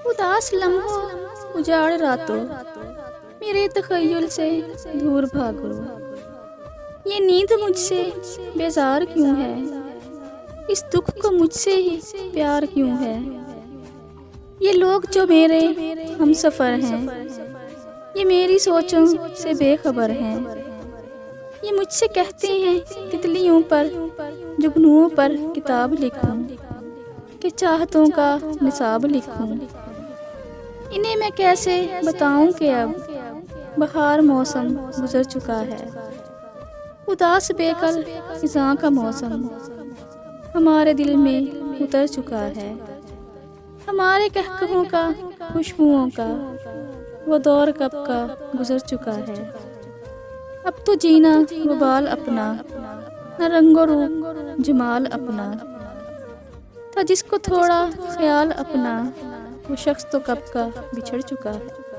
उदास लम्हों उजाड़ रातों मेरे तख़य्युल से दूर भागो। ये नींद मुझसे बेजार क्यों है, इस दुख को मुझसे ही प्यार क्यों है। ये लोग जो मेरे हम सफ़र हैं, ये मेरी सोचों से बेखबर हैं। ये मुझसे कहते हैं तितलियों पर जुगनुओं पर किताब लिखूं, कि चाहतों का निसाब लिखूं। इन्हें मैं कैसे बताऊं कि अब बहार मौसम गुजर चुका है। उदास बेकल खिज़ां का मौसम हमारे दिल में उतर चुका है। हमारे कहकहों का खुशबुओं का वो दौर कब का गुजर चुका है। अब तो जीना वबाल अपना, न रंगो रूप जमाल अपना था। जिसको थोड़ा ख्याल अपना, वो शख्स तो कब का बिछड़ चुका है।